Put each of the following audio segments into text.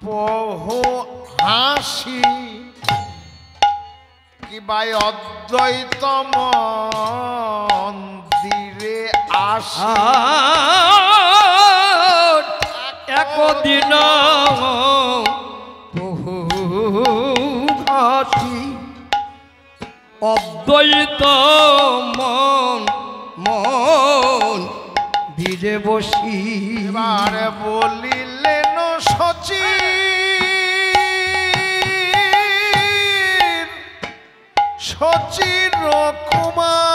বহু হাসি কিবাই অদ্বৈত মন্দিরে আসি একদিন বহু হাসি অদ্বৈত মন ধীরে বসি এবার বলিলেন সচি সচির কুমার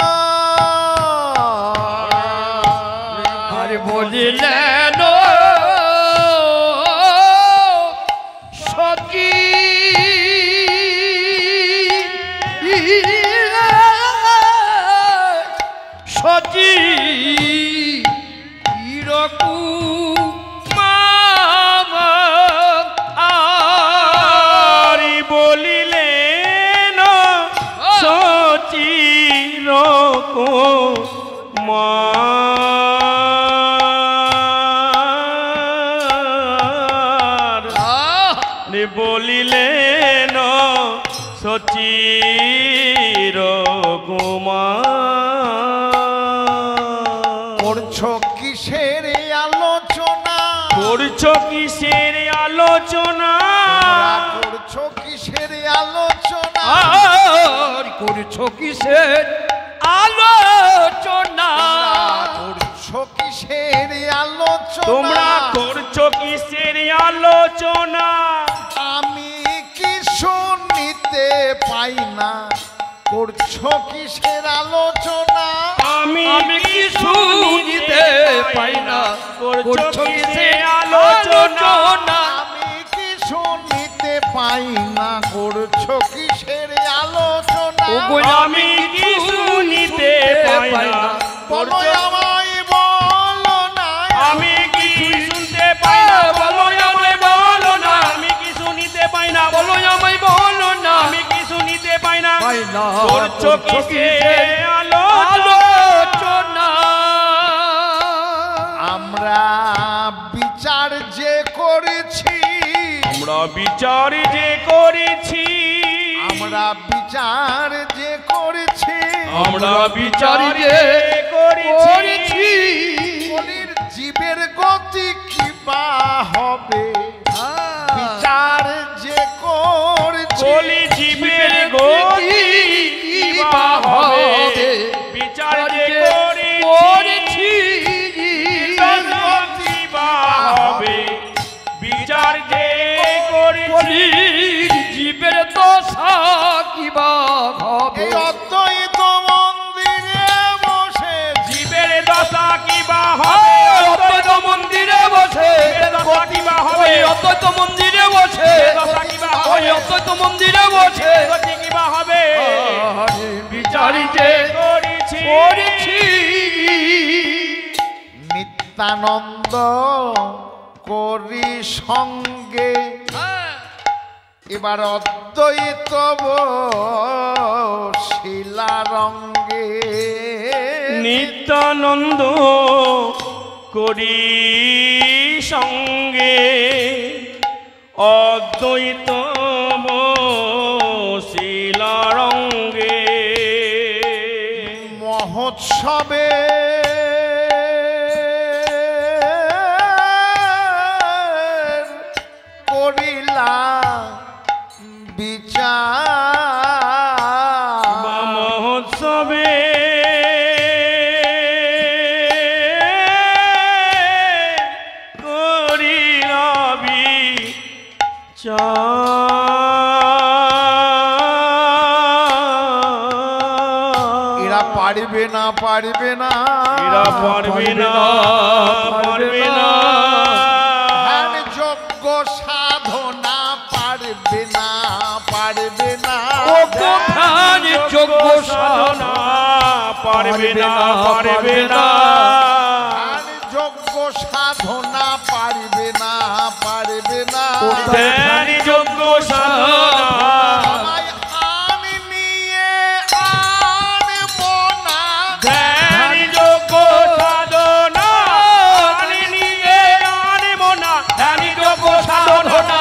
আর বলিলেন সচি সচি বলিলেন সচির কুমার করছো কিসের আলোচনা করছো কিসের আলোচনা করছো কিসের আলোচনা করছো কিসের আলোচনা করছো কিসের আলোচনা তোমরা করছো কিসের আলোচনা আমি কি শুনিতে পাই না করছো কিসের আলোচনা আমি কি শুনিতে পাই না করছো কিসের আলোচনা আমি কি শুনিতে পাই না করছো কিসের আলোচনা আমি কি শুনিতে পাই না বলো আমায় বলো না আমি কি শুনতে পাই না বলো আমায় বলো না আমি কি শুনিতে পাই না বলো আমায় বলো না আমি কি শুনিতে পাই না করছো কিসের আলোচনা আমরা বিচার যে করেছি আমরা বিচার যে করেছি আমরা বিচার যে করেছি আমরা বিচার যে করেছি বলির জীবের গতি কি বা হবে বিচার যে করেছি বলি জীবের গতি কি বা হবে বিচার যে করেছি গতি বা হবে বিচার যে করেছি জীবের দশা কিবা হবে এই অদ্বৈত মন্দিরে বসে জীবের দশা কি বা হবে অদ্বৈত মন্দিরে বসে দশা কি বা হবে অদ্বৈত মন্দিরে বসে দশা কি বা হবে অদ্বৈত মন্দিরে বসে গতি কি বা হবে বিচারি যে করেছি নিত্যানন্দ করি সঙ্গে এবার অদ্বৈত শিলারঙ্গে নিত্যানন্দ করি সঙ্গে অদ্বৈত শিলারঙ্গে মহোৎসবে করিলা বিচার মহোৎসবে করিলা বিচার এরা পারবে না পারবে না এরা পারবে না পারবে না ধ্যান যোগ্য সাধনা পারবে না পারবে না ধ্যান যোগ্য সাধনা পারবে না পারবে না ধ্যান যোগ্য সাধনা পারবে না পারবে না ধ্যান যোগ্য সাধনা আমায় আনি নিয়ে আনবো না ধ্যান যোগ্য সাধনা আনি নিয়ে আনবো না ধ্যান যোগ্য সাধনা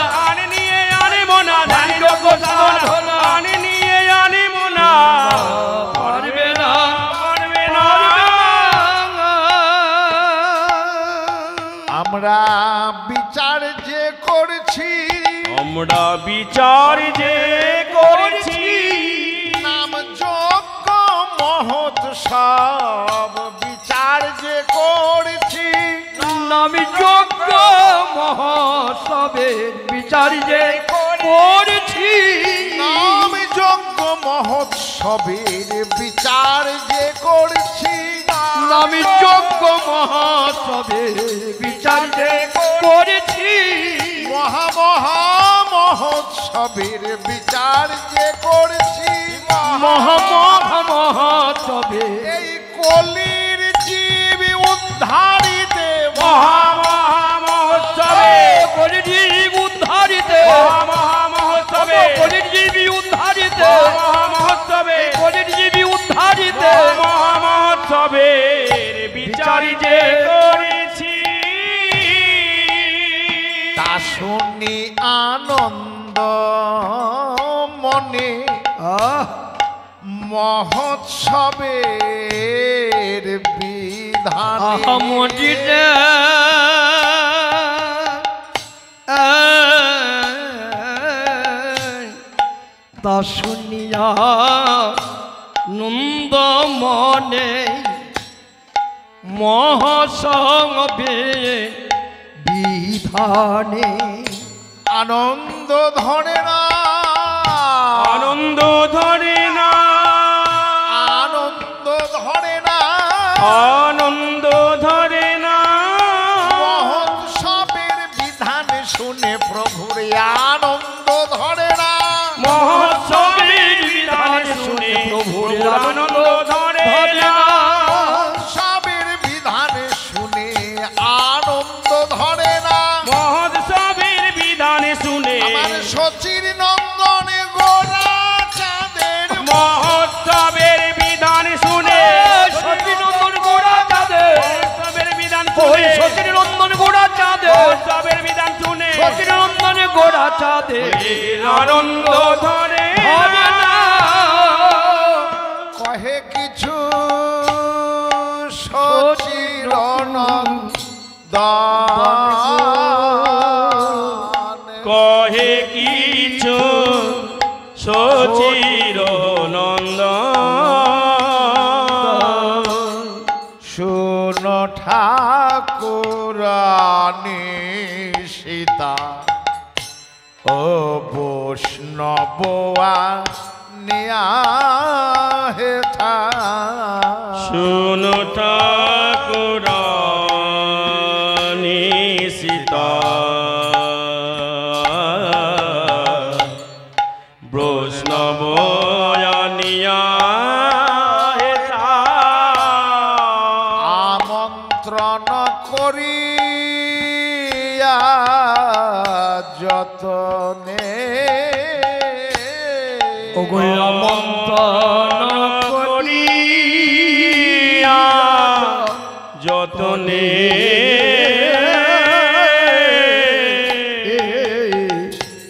আমরা বিচার যে করেছি নাম যজ্ঞ মহোৎসব বিচার যে করেছি আমি যোগ্য মহোৎসবের বিচার যে করেছি নাম যজ্ঞ মহোৎসবের বিচার যে করেছি আমি যোগ্য মহোৎসবের বিচার যে করেছি মহা মহোৎসবের বিচার যে করেছি মহোৎসবে এই কলির জীব উদ্ধারিতে মহোৎসবে কলিজীব উদ্ধারিতে মহোৎসবে কলিজীবী উদ্ধারিতে মহোৎসবে কলিজীবী উদ্ধারিতে মহোৎসবের বিচার যে করেছি তা শুনি আনন্দ মনে মহোৎসবের বিধানে আহমদিনে তা শুনিয়া নন্দ মনে মহাসংবে বিধানে আনন্দ ধরে না আনন্দ ধরে না আনন্দ ধরে না আনন্দ ধরে না মহোৎসবের বিধান শুনে প্রভুর আনন্দ ধরে না মহোৎসবের বিধান শুনে প্রভুর আনন্দ ধরে না মহোৎসবের বিধান শুনে আনন্দ ধরে না মহোৎসবের বিধান শুনে আমার শচীর নন্দনে গোরা চাঁদের মহোৎসবের বিধান শুনে সচিনন্দন গোড়া চাঁদে মহোৎসবের বিধান ওই শুনে সচিনন্দন গোড়া চাঁদে মহোৎসবের বিধান শুনে সচিনন্দন গোড়া চাঁদে আনন্দ ধরে হবে না কহে কিছু শচীর কহে কিছু সচির নন্দ শুন ঠাকুরানী সীতা ও বৈষ্ণবা নিয়া হেথা শুনো ঠাকুরানী সীতা বৈষ্ণব আনিয়া হেথা আমন্ত্রণ করিয়া যতনে আমন্ত্রণ করিয়া যতনে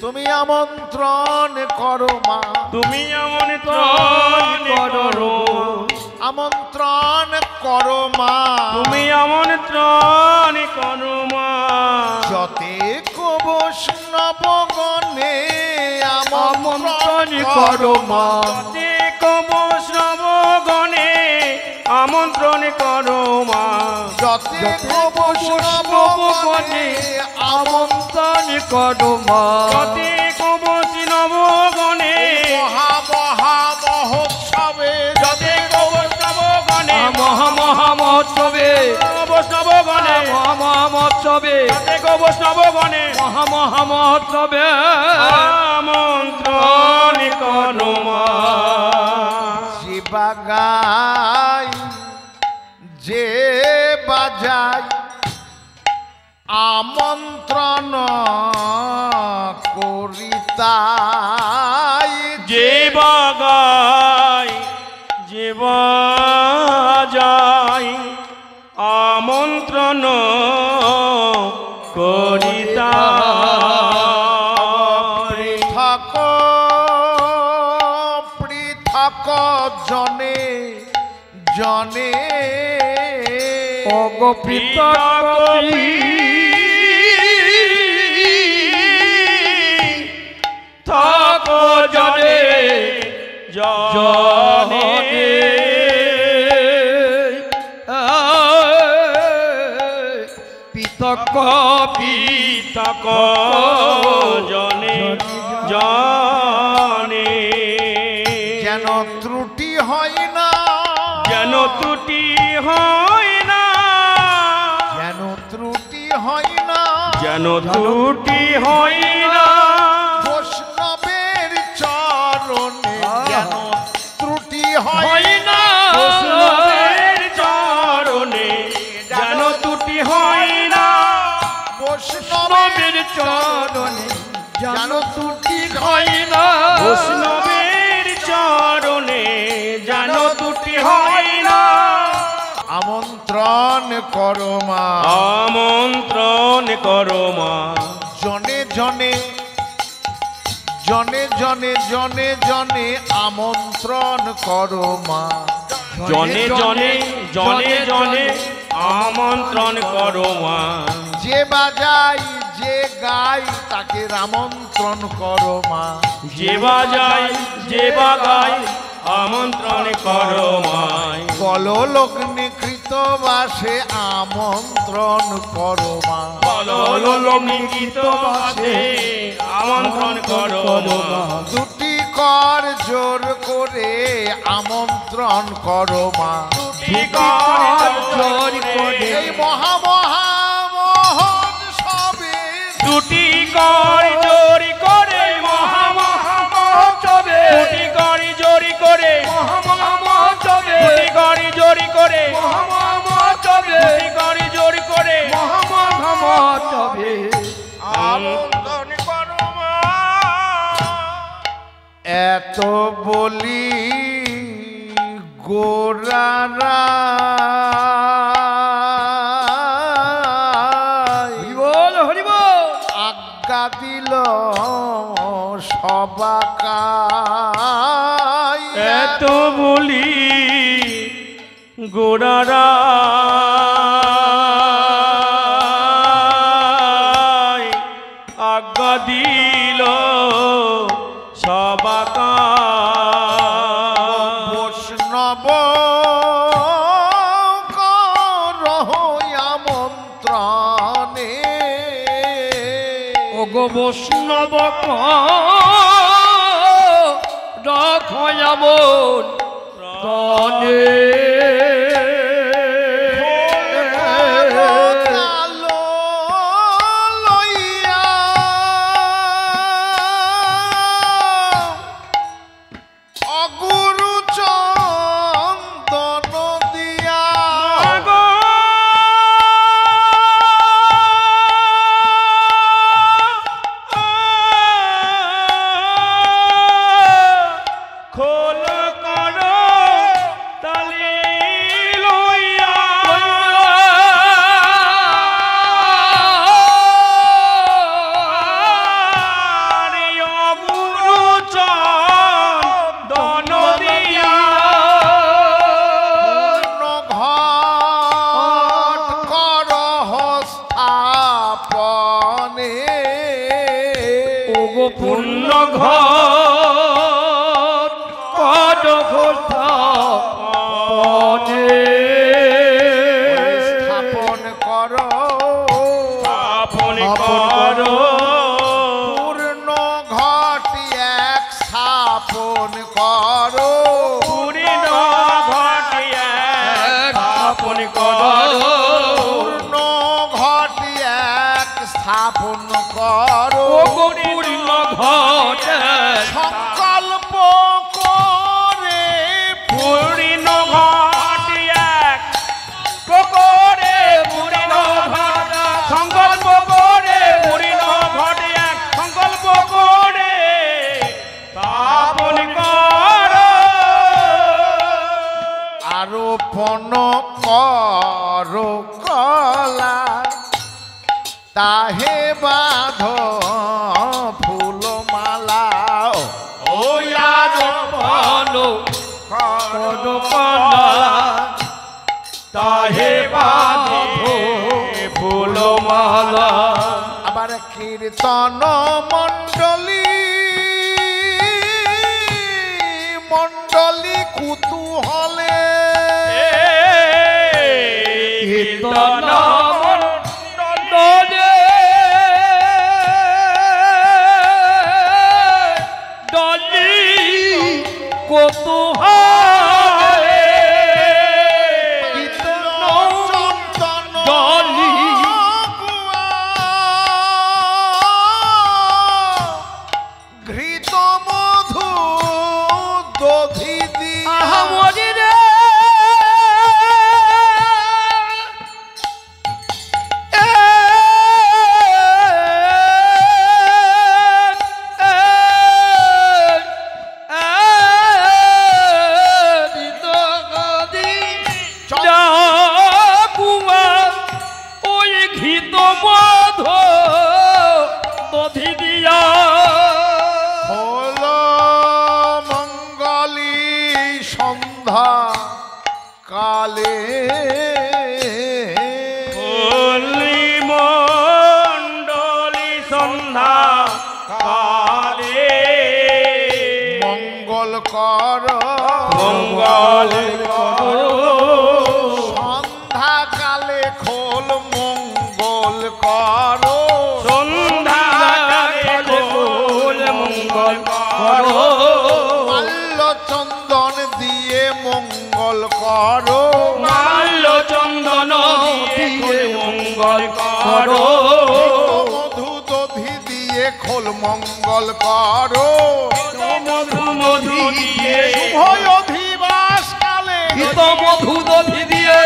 তুমি আমন্ত্রণ করো মা তুমি আমন্ত্রণ করো আমন্ত্রণ করো মা তুমি আমন্ত্রণ করো মা যতে বৈষ্ণবগণে আমন্ত্রণ করো মা বৈষ্ণব গণে আমন্ত্রণ করো মা যতে বৈষ্ণবগণে আমন্ত্রণ করো মা প্রত্যেক বৈষ্ণব গণে মহা মহোৎসবে যতে বৈষ্ণব গণে মহোৎসবে বৈষ্ণব গণে মহোৎসবে প্রত্যেক বৈষ্ণব গণে মহোৎসবে আমন্ত্রণ করো মা বাগাই যে বাজাই আমন্ত্রণ করিতাই যে বাগাই যে বাজাই আমন্ত্রণ করিতা পৃথক পৃথক জনে জনে জনে জানে যেন ত্রুটি হয় না, যেন ত্রুটি হয় না, যেন ত্রুটি হয় না, যেন ত্রুটি হয় না, বৈষ্ণবের চরণে যেন ত্রুটি হয় না, বৈষ্ণবের চরণে যেন ত্রুটি হয় না, বৈষ্ণবের চরণে যেন ত্রুটি হয় না, বৈষ্ণবের চরণে যেন ত্রুটি হয় না। আমন্ত্রণ করো মা, আমন্ত্রণ করো মা, জনে জনে জনে জনে জনে জনে আমন্ত্রণ করো মা, জনে জনে জনে জনে আমন্ত্রণ করো মা, যে বাজাই যে গাই তাকে আমন্ত্রণ করো মা, যে বাজায় যে বাগায় আমন্ত্রণ করো মায়, কললগ্নে কৃতবাসে আমন্ত্রণ করো মা, নিগিত বাসে আমন্ত্রণ করো মা, দুটি কর জোর করে আমন্ত্রণ করো মা, ঠিকার জোর করে এই মহামহামোহন সবে দুটি কর জোরি করে মহামহামহোৎসবে, দুটি করি জোরি করে মহামহামহোৎসবে, দুটি করি জোরি করে মহামহামহোৎসবে, দুটি করি জোরি করে মহামহোৎসবে আমন্ত্রণ করো মা। এত বলি গোরারা হরিবল হরিবল আজ্ঞা দিল সবাকাই, এত বলি গোড়ারা আজ্ঞা দিল সবাকা, বৈষ্ণব করহ আমন্ত্রণে, ওগো বৈষ্ণব রাখয়ামন প্রাণে কালো লইয়া অগুরু চন্দন দিয়া খোল করো তালি লইয়া, অগুরু চন্দন দিয়া, ঘট করহ স্থাপনে, ওগো পূর্ণ ঘর কত ঘোষাপনে স্থাপন করো আপন করো পূর্ণ ঘটি এক স্থাপন করো, পূর্ণ ঘটিয়া আপন করো, পূর্ণ ঘটি এক স্থাপন করো, ওগো পূর্ণ ঘটে সংকল্প করে পূর্ণ ঘটিয়া করে পূর্ণ ঘট সংকল্প করে পূর্ণ ঘটিয়া সংকল্প করে স্থাপন করো, আরোপণ করো কলা তাহে বাঁধ ফুলমালা, ওই আরোপণ করো কলা তাহে বাঁধো ফুলমালা, আবার কীর্তন মণ্ডলী মণ্ডলী কুতূহলে কীর্তন মণ্ডলে তুহারে চন্দন জলি ঘৃত মধু দধি দিয়া আহামরি রে ওই ঘিত মধ দধি দিয়া হল মঙ্গলী সন্ধ্যা কালে হলি মণ্ডলী সন্ধ্যা কালে মঙ্গল কর মঙ্গল করো সন্ধ্যা কালে খোল মঙ্গল করো সন্ধ্যা কালে খোল মঙ্গল করো মাল্য চন্দন দিয়ে মঙ্গল করো মাল্য চন্দন দিয়ে মঙ্গল করো মধু দধি দিয়ে খোল মঙ্গল করো মধু মধু দিয়ে শুভ অধিবাস কালে ঘিত মধু দধি দিয়ে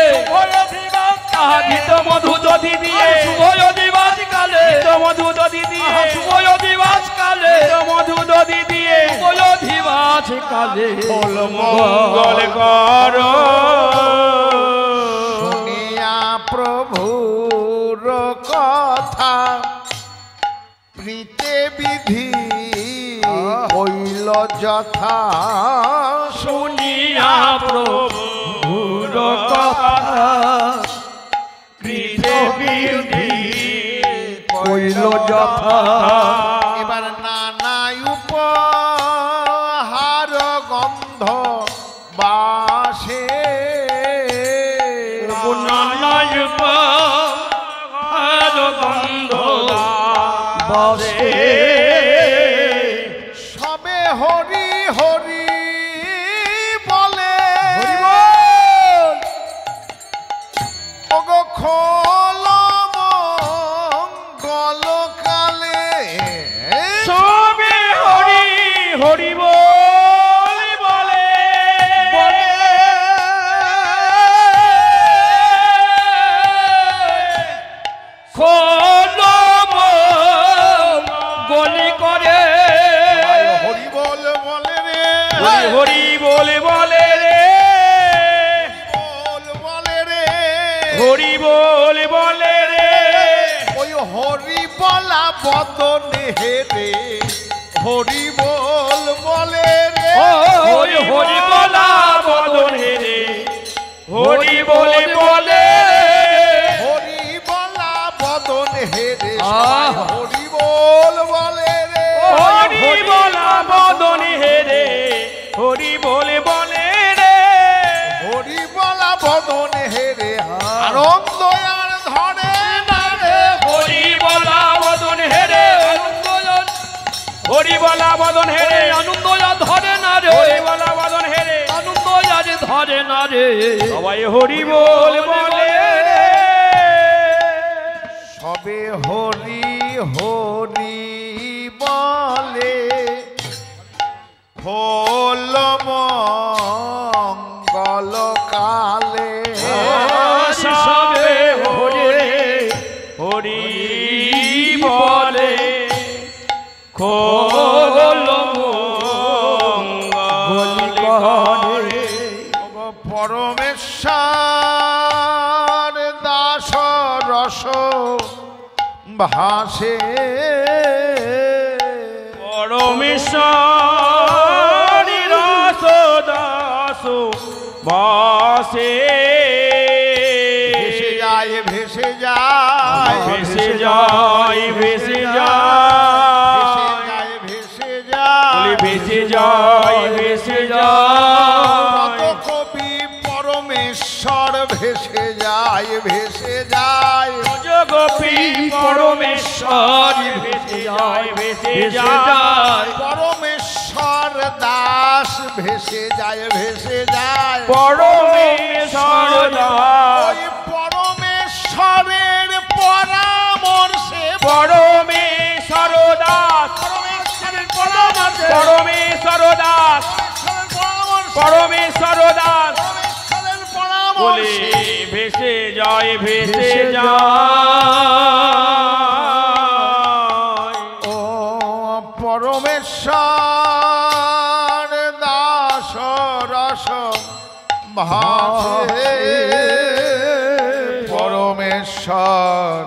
ঘিত মধু দধি দিয়ে শুভ অধিবাস কালে ঘিত মধু দধি দিয়ে শুভ অধিবাস কালে ঘিত মধু দধি দিয়ে শুভ অধিবাস কালে খোল মঙ্গল করো শুনিয়া প্রভুর কথা প্রীতে বিধি হইল যথা শুনিয়া প্রভুর কথা পৃথিবী কইল যথা এবার নানা উপহার গন্ধ বাসে গন্ধ বসে সবে হরি হরি বলে ওগো খোল মঙ্গল কালে সবে হরি হরি বল বলে খোল গলি করে হরি বল বলে রে হরি বলে বলে রে বল বলে রে হরি বলে বলে রে ওই হরি বলা বদনে হে রে হরি বল বলে রে ওই হরি বলা বদন হে রে হরি বলে বলে হরি বলা বদন হে রে আহ! হরি বল বলে রে হরি বলা বদন হে রে হরি বলে বলে রে হরি বলা বদন হে রে আনন্দ আর ধরে না রে হরি বলা বদন হে রে হরি বলা বদন হে রে আনন্দ আর ধরে না রে হরি বলা বদন হে রে আনন্দ আজ ধরে না রে সবাই হরি বল বলে রে সবে হরি হরি বলে হল মঙ্গল কালে সবে হরি হরি বলে খোল মঙ্গল করে পরমেশ্বর দাস রস ভাসে পরমেশ্বর রস দাস বাসে ভেসে যায় ভেসে যায় ভেসে যায় ভেসে ভেসে যায় যায় ভেসে যায় ভেসে যায় ভেসে যায় কত কবি পরমেশ্বর ভেসে যায় ভেসে যায় জগপি পরমেশ্বর ভেসে যায় ভেসে যায় পরমেশ্বর দাস ভেসে যায় ভেসে যায় পরমেশ্বর দাস ওই পরমেশ্বরের পরামর্শে পরমেশ্বর দাস পরমেশ্বরের পরামর্শে পরমেশ্বর দাস পরমেশ্বর দাস পরমেশ্বরের বলে পরামর্শে ভেসে যায় ভেসে যায় ও পরমেশ্বর দাস রস ভাসে পরমেশ্বর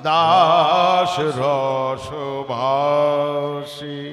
দাস রস ভাসে